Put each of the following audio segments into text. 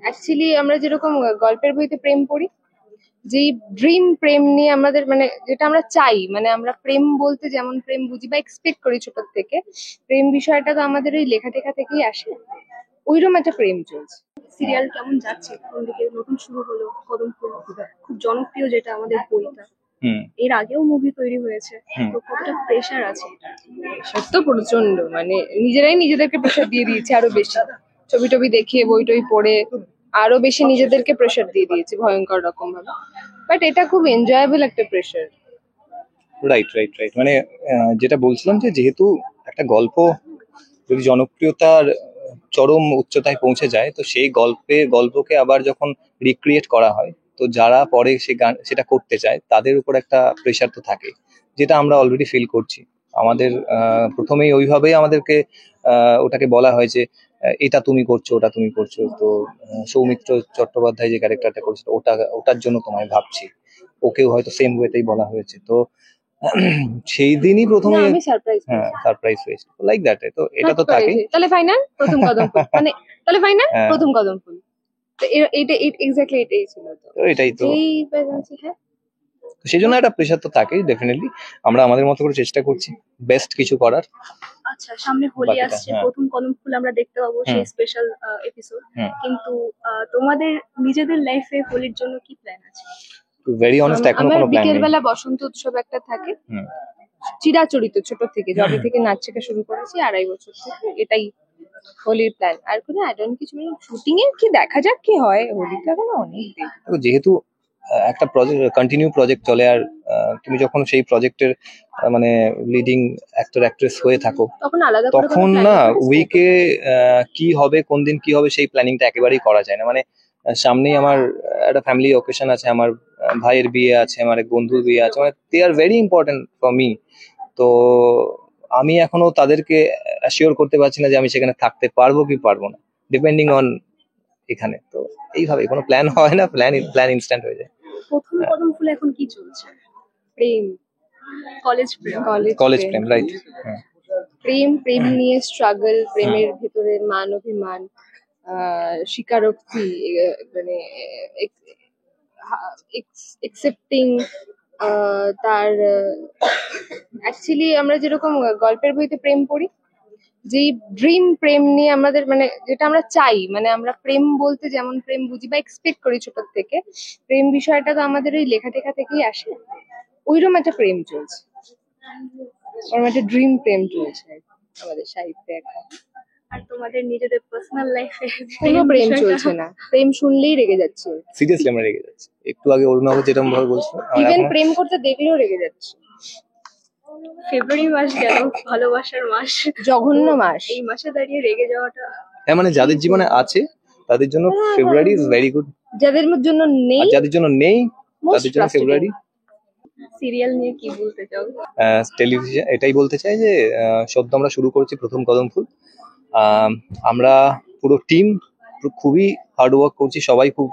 Actually আমরা যেরকম গল্পের বইতে প্রেম পড়ি, যেই ড্রিম প্রেম নিয়ে আমাদের মানে যেটা আমরা চাই, মানে আমরা প্রেম বলতে যেমন প্রেম বুঝি বা এক্সপেক্ট করি ছোট থেকে, প্রেম বিষয়টা তো আমাদের ওই লেখা টেখা থেকেই আসে। ওইরকম একটা প্রেম চলছে। সিরিয়াল কেমন যাচ্ছে? কোন দিকে নতুন শুরু হলো কদম ফুল, খুব জনপ্রিয় যেটা আমাদের বইটা। এর আগেও মুভি তৈরি হয়েছে, তো কতটা প্রেশার আছে? সত্য প্রচন্ড, মানে নিজেরাই নিজেদেরকে প্রেশার দিয়ে দিয়েছে আরো বেশি। ছবি টবি দেখিয়ে বই টই পড়ে আরো বেশি নিজেদেরকে প্রেশার দিয়ে দিয়েছে ভয়ঙ্কর রকম ভাবে। বাট এটা খুব এনজয়েবল একটা প্রেশার। রাইট রাইট রাইট মানে যেটা বলছিলাম যে যেহেতু একটা গল্প যদি জনপ্রিয়তার চরম উচ্চতায় পৌঁছে যায়, তো সেই গল্পকে আবার যখন রিক্রিয়েট করা হয়, তো যারা পরে সেটা করতে চায় তাদের উপর একটা প্রেশার তো থাকে, যেটা আমরা অলরেডি ফিল করছি। আমাদের প্রথমেই ওইভাবেই আমাদেরকে ওটাকে বলা হয় যে এটা তুমি করছো, ওটা তুমি করছো। তো সৌমিত্র চট্টোপাধ্যায় যে ক্যারেক্টারটা করছিল, ওটার জন্য তোমায় ভাবছি, ওকেও হয়তো সেম ওয়েতেই বলা হয়েছে। তো সেই দিনই প্রথমে আমি সারপ্রাইজ সারপ্রাইজ হয়েছে লাইক দ্যাট। তো এটা তো থাকে। তাহলে ফাইনাল প্রথম কদম ফুল, মানে তাহলে ফাইনাল প্রথম কদম ফুল, তো এটা এক্স্যাক্টলি এটাই ছিল। তো এটাই তো এই প্রেজেন্সি। হ্যাঁ, সেই জন্য একটা প্রেশার তো থাকেই ডেফিনেটলি। আমরা আমাদের মতো করে চেষ্টা করছি বেস্ট কিছু করার। আচ্ছা, সামনে হোলি আসছে, প্রথম কদম ফুল আমরা দেখতে পাবো সেই স্পেশাল এপিসোড। কিন্তু তোমাদের নিজেদের লাইফে হোলির জন্য কি প্ল্যান আছে? ভেরি অনেস্ট, এখনো কোনো প্ল্যান নেই। বিকেল বেলা বসন্ত উৎসব একটা থাকে, চিরাচরিত ছোট থেকে, যবে থেকে নাচ শেখা শুরু করেছি 2.5 বছর থেকে, এটাই হোলির প্ল্যান। আর কোনো অ্যাডন কিছু নেই। শুটিং এর কি দেখা যাক কি হয়, হোলিটা এখনো অনেক দেরি। যেহেতু একটা প্রজেক্ট কন্টিনিউ প্রজেক্ট চলে, আর তুমি যখন সেই প্রজেক্টের মানে লিডিং অ্যাক্টর অ্যাক্ট্রেস হয়ে থাকো, তখন না উইকে কি হবে, কোন দিন কি হবে, সেই প্ল্যানিংটা একেবারেই করা যায় না। মানে সামনেই আমার একটা ফ্যামিলি অকেশন আছে, আমার ভাইয়ের বিয়ে আছে, আমার এক বন্ধুর বিয়ে আছে, মানে they are very important for me. তো আমি এখনো তাদেরকে অ্যাসিওর করতে পারছি না যে আমি সেখানে থাকতে পারবো কি পারবো না, ডিপেন্ডিং অন এখানে। তো এইভাবে কোনো প্ল্যান হয় না, প্ল্যান ইনস্ট্যান্ট হয়ে যায়। প্রথম কদম ফুল এখন কি চলছে? প্রেম, কলেজ প্রেম, রাইট। প্রেম নিয়ে স্ট্রাগল, প্রেমের ভেতরের মান অভিমান, স্বীকারোক্তি, মানে একসেপ্টিং তার। অ্যাকচুয়ালি আমরা যেরকম গল্পের বইতে প্রেম পড়ি, যেই ড্রিম প্রেম নিয়ে আমাদের মানে যেটা আমরা চাই, মানে আমরা প্রেম বলতে যেমন প্রেম বুঝি বা এক্সপেক্ট করি ছোট থেকে, প্রেম বিষয়টা তো আমাদের ওই লেখা টেখা থেকেই আসে। ওইরকম একটা প্রেম চলছে, ওরকম একটা ড্রিম প্রেম চলছে আমাদের সাহিত্যে এখন। আর তোমাদের নিজেদের পার্সোনাল লাইফে কোনো প্রেম চলছে না, প্রেম শুনলেই রেগে যাচ্ছে। সিরিয়াসলি আমরা রেগে যাচ্ছি। একটু আগে অরুণাভ যেরকম ভাবে বলছিল, ইভেন প্রেম করতে দেখলেও রেগে যাচ্ছে। ফেব্রুয়ারি মাস গেল, ভালোবাসার মাস, জঘন্য মাস। এই মাসে দাঁড়িয়ে রেগে যাওয়াটা, হ্যাঁ মানে যাদের জীবনে আছে তাদের জন্য ফেব্রুয়ারি ইজ ভেরি গুড, যাদের জন্য নেই, যাদের জন্য নেই তাদের জন্য ফেব্রুয়ারি। সিরিয়াল নিয়ে কি বলতে চাও? টেলিভিশন এটাই বলতে চাই যে সদ্য আমরা শুরু করেছি প্রথম কদম ফুল। আমরা পুরো টিম খুবই হার্ড ওয়ার্ক করছি, সবাই খুব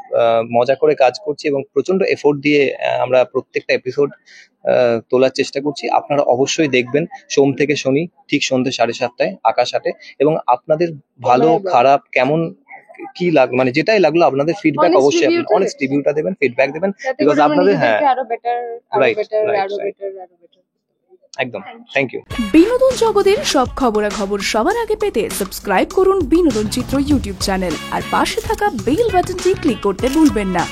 মজা করে কাজ করছি এবং প্রচন্ড এফোর্ট দিয়ে আমরা প্রত্যেকটা এপিসোড তোলার চেষ্টা করছি। আপনারা অবশ্যই দেখবেন সোম থেকে শনি ঠিক সন্ধ্যে 7:30টায় আকাশ আটে। এবং আপনাদের ভালো খারাপ কেমন কি লাগলো, মানে যেটাই লাগলো আপনাদের ফিডব্যাক অবশ্যই অনেস্ট রিভিউটা দেবেন, ফিডব্যাক দেবেন, বিকজ আপনাদের একদম। Thank you. বিনোদন জগতের সব খবরাখবর সবার আগে পেতে সাবস্ক্রাইব করুন বিনোদন চিত্র ইউটিউব চ্যানেল আর পাশে থাকা বেল বাটনটি ক্লিক করতে ভুলবেন না।